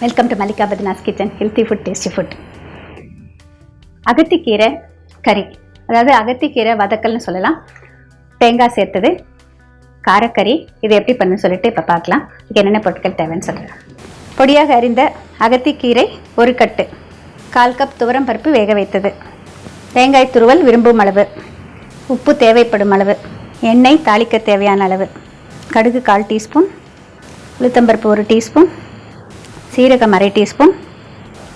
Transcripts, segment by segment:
Welcome to Mallika பத்னாஸ் kitchen. Healthy food, tasty food. அகத்திக்கீரை கறி, அதாவது அகத்திக்கீரை வதக்கல்னு சொல்லலாம். தேங்காய் சேர்த்தது, காரக்கறி. இது எப்படி பண்ணுன்னு சொல்லிட்டு இப்போ பார்க்கலாம். இதுக்கு என்னென்ன பொருட்கள் தேவைன்னு சொல்கிறேன். பொடியாக அரிந்த அகத்திக்கீரை 1 கட்டு, 1/4 கப் துவரம் பருப்பு வேக வைத்தது, தேங்காய் துருவல் விரும்பும் அளவு, உப்பு தேவைப்படும் அளவு, எண்ணெய் தாளிக்க தேவையான அளவு, கடுகு 1/4 டீஸ்பூன், உளுத்தம்பருப்பு 1 டீஸ்பூன், சீரகம் 1/2 டீஸ்பூன்,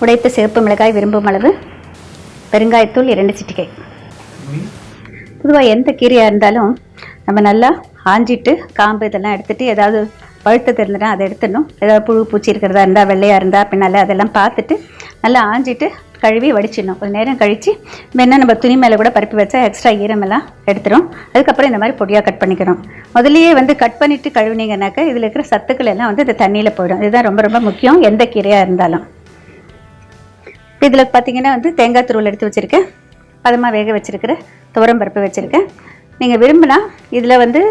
உடைத்த சிவப்பு மிளகாய் விரும்பும் அளவு, பெருங்காயத்தூள் 2 சிட்டிகை. பொதுவாக எந்த கீரையாக இருந்தாலும் நம்ம நல்லா ஆஞ்சிட்டு காம்பு இதெல்லாம் எடுத்துகிட்டு, ஏதாவது பழுத்தது இருந்ததுன்னா அதை எடுத்துடணும். ஏதாவது புழு பூச்சி இருக்கிறதா இருந்தால், வெள்ளையாக இருந்தால் பின்னால் அதெல்லாம் பார்த்துட்டு நல்லா ஆஞ்சிட்டு கழுவி வடிச்சிடணும். கொஞ்சம் நேரம் கழித்து வேணால் நம்ம துணி மேலே கூட பருப்பி வச்சா எக்ஸ்ட்ரா ஈரமெல்லாம் எடுத்துடும். அதுக்கப்புறம் இந்த மாதிரி பொடியாக கட் பண்ணிக்கணும். முதலியே கட் பண்ணிவிட்டு கழுவினீங்கன்னாக்கா இதில் இருக்கிற சத்துக்கள் எல்லாம் இந்த தண்ணியில் போயிடும். இதுதான் ரொம்ப ரொம்ப முக்கியம் எந்த கீரையாக இருந்தாலும். இதில் பார்த்திங்கன்னா தேங்காய் துருவல் எடுத்து வச்சுருக்கேன், பதமாக வேக வச்சுருக்கிற துவரம் பருப்பு வச்சுருக்கேன். நீங்கள் விரும்பினா இதில்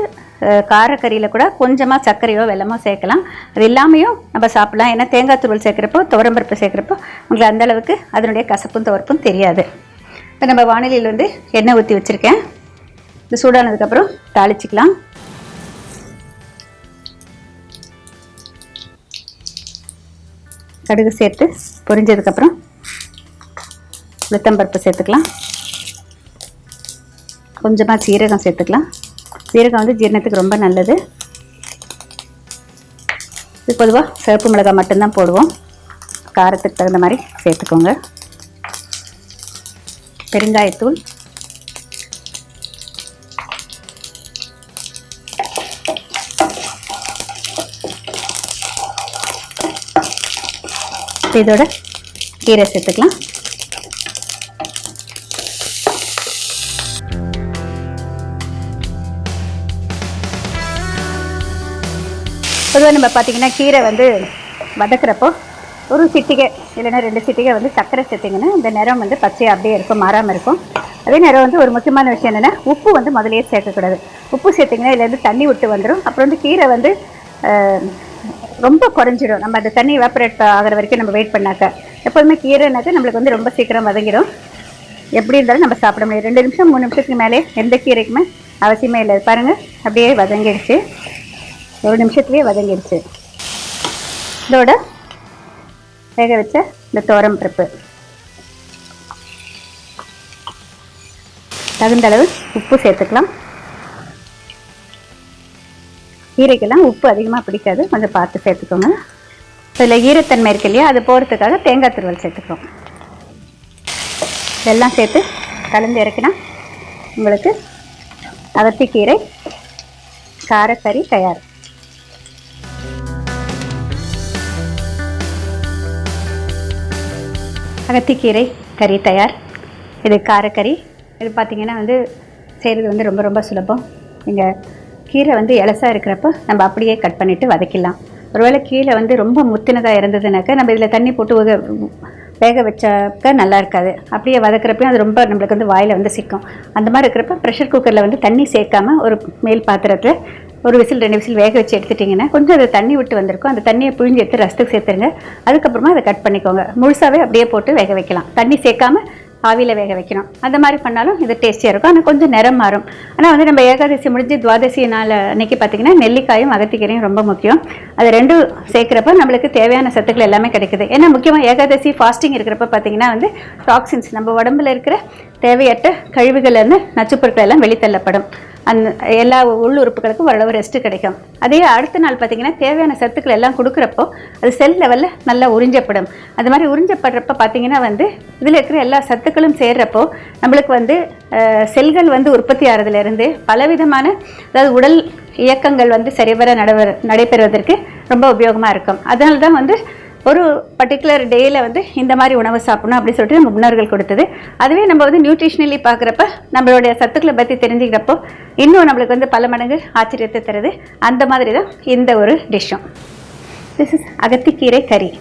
காரக்கறியில் கூட கொஞ்சமாக சர்க்கரையோ வெல்லமோ சேர்க்கலாம். அது இல்லாமையும் நம்ம சாப்பிடலாம். ஏன்னா தேங்காய் துருவல் சேர்க்குறப்போ, துவரம் பருப்பு சேர்க்குறப்போ உங்களுக்கு அந்தளவுக்கு அதனுடைய கசப்பும் துவர்ப்பும் தெரியாது. இப்போ நம்ம வானிலையில் எண்ணெய் ஊற்றி வச்சுருக்கேன். இது சூடானதுக்கப்புறம் தாளிச்சிக்கலாம். கடுகு சேர்த்து பொரிஞ்சதுக்கப்புறம் உளுத்தம்பருப்பு சேர்த்துக்கலாம். கொஞ்சமாக சீரகம் சேர்த்துக்கலாம். சீரகம் ஜீரணத்துக்கு ரொம்ப நல்லது. இது பொதுவாக சிவப்பு மிளகாய் மட்டும்தான் போடுவோம். காரத்துக்கு தகுந்த மாதிரி சேர்த்துக்கோங்க. பெருங்காயத்தூள், இதோட கீரை சேர்த்துக்கலாம். பொதுவாக நம்ம பார்த்திங்கன்னா கீரை வதக்கிறப்போ 1 சிட்டிகை இல்லைன்னா 2 சிட்டிகை சர்க்கரை சேர்த்திங்கன்னா இந்த நிறம் பச்சையாக அப்படியே இருக்கும், மாறாமல் இருக்கும். அதே நேரம் ஒரு முக்கியமான விஷயம் என்னென்னா உப்பு முதலையே சேர்க்கக்கூடாது. உப்பு சேர்த்திங்கன்னா இதுலேருந்து தண்ணி விட்டு வந்துடும். அப்புறம் கீரை ரொம்ப குறைஞ்சிடும். நம்ம அந்த தண்ணி எவாப்பரேட் ஆகிற வரைக்கும் நம்ம வெயிட் பண்ணாக்க. எப்போதுமே கீரைனாக்க நம்மளுக்கு ரொம்ப சீக்கிரம் வதங்கிடும். எப்படி இருந்தாலும் நம்ம சாப்பிட முடியும். 2 நிமிஷம் 3 நிமிஷத்துக்கு மேலே எந்த கீரைக்குமே அவசியமே இல்லை. பாருங்கள், அப்படியே வதங்கிடுச்சு. 1 நிமிஷத்துலேயே வதங்கிடுச்சு. இதோட வேக வச்ச இந்த துவரம் பருப்பு, தகுந்த அளவு உப்பு சேர்த்துக்கலாம். கீரைக்கெல்லாம் உப்பு அதிகமாக பிடிக்காது, கொஞ்சம் பார்த்து சேர்த்துக்கோங்க. இதில் ஈரத்தன்மை இருக்கு இல்லையா, அது போகிறதுக்காக தேங்காய் துருவல் சேர்த்துக்கிறோம். இதெல்லாம் சேர்த்து கலந்து இறக்கினா உங்களுக்கு அகத்திக்கீரை காரக்கறி தயார். அகத்திக்கீரை கறி தயார். இது காரக்கறி. இது பார்த்திங்கன்னா செய்கிறது ரொம்ப ரொம்ப சுலபம். நீங்கள் கீரை இலசாக இருக்கிறப்ப நம்ம அப்படியே கட் பண்ணிவிட்டு வதக்கிடலாம். ஒருவேளை கீரை ரொம்ப முத்தினதாக இருந்ததுனாக்கா நம்ம இதில் தண்ணி போட்டு வேக வச்சாக்க நல்லா இருக்காது. அப்படியே வதக்கிறப்பையும் அது ரொம்ப நம்மளுக்கு வாயில் சிக்கும். அந்த மாதிரி இருக்கிறப்ப ப்ரெஷர் குக்கரில் தண்ணி சேர்க்காமல் ஒரு மேல் பாத்திரத்தில் 1 விசில் 2 விசில் வேக வச்சு எடுத்துட்டிங்கன்னா கொஞ்சம் அது தண்ணி விட்டு வந்திருக்கும். அந்த தண்ணியை புழிஞ்சு எடுத்து ரசத்துக்கு சேர்த்துருங்க. அதுக்கப்புறமா அதை கட் பண்ணிக்கோங்க. முழுசாகவே அப்படியே போட்டு வேக வைக்கலாம். தண்ணி சேர்க்காமல் ஆவியில் வேக வைக்கணும். அந்த மாதிரி பண்ணாலும் இது டேஸ்டியாக இருக்கும். ஆனால் கொஞ்சம் நிறம் மாறும். ஆனால் நம்ம ஏகாதசி முடிஞ்சு துவாதசி நாள் அன்றைக்கி பார்த்திங்கன்னா நெல்லிக்காயும் அகத்திக்கீரையும் ரொம்ப முக்கியம். அது 2 சேர்க்குறப்ப நம்மளுக்கு தேவையான சத்துக்கள் எல்லாமே கிடைக்குது. ஏன்னா முக்கியமாக ஏகாதசி ஃபாஸ்டிங் இருக்கிறப்ப பார்த்திங்கன்னா டாக்ஸின்ஸ், நம்ம உடம்புல இருக்கிற தேவையற்ற கழிவுகள்லேருந்து நச்சுப்பொருட்கள் எல்லாம் வெளித்தள்ளப்படும். அந்த எல்லா உள்ளுறுப்புகளுக்கும் ஓரளவு ரெஸ்ட்டு கிடைக்கும். அதே அடுத்த நாள் பார்த்திங்கன்னா தேவையான சத்துக்கள் எல்லாம் கொடுக்குறப்போ அது செல் லெவலில் நல்லா உறிஞ்சப்படும். அது மாதிரி உறிஞ்சப்படுறப்ப பார்த்திங்கன்னா இதில் இருக்கிற எல்லா சத்துக்களும் சேர்றப்போ நம்மளுக்கு செல்கள் உற்பத்தி ஆகிறதுலேருந்து பலவிதமான, அதாவது உடல் இயக்கங்கள் சரிவர நடைபெறுவதற்கு ரொம்ப உபயோகமாக இருக்கும். அதனால தான் ஒரு பர்டிகுலர் டேயில் இந்த மாதிரி உணவு சாப்பிடணும் அப்படின்னு சொல்லிட்டு நம்ம முன்னோர்கள் கொடுத்தது. அதுவே நம்ம நியூட்ரிஷனலி பார்க்குறப்ப நம்மளுடைய சத்துக்களை பற்றி தெரிஞ்சுக்கிறப்போ இன்னும் நம்மளுக்கு பல மடங்கு ஆச்சரியத்தை தருது. அந்த மாதிரி தான் இந்த ஒரு டிஷ்ஷும். This is agathikeerai curry.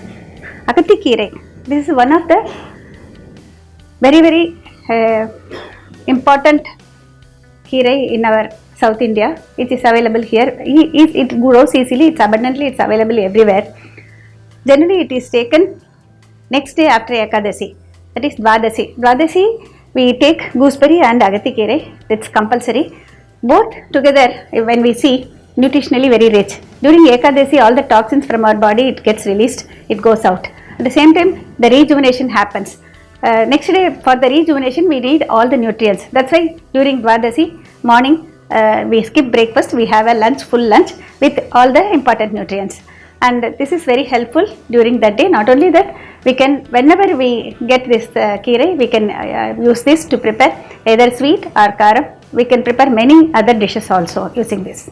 Agathikeerai, this is one of the very very important keerai in our South India. It is available here. It grows easily. It's abundantly. It's available everywhere. Generally, it is taken next day after Ekadasi, that is Dwadasi. Dwadasi, we take gooseberry and agathikere, it's compulsory. Both together, when we see, nutritionally very rich. During Ekadasi, all the toxins from our body, it gets released, it goes out. At the same time, the rejuvenation happens. Next day, for the rejuvenation, we need all the nutrients. That's why during Dwadasi morning, we skip breakfast, we have a lunch, full lunch with all the important nutrients. And this is very helpful during that day. Not only that, we can, whenever we get this keera, we can use this to prepare either sweet or karam. We can prepare many other dishes also using this.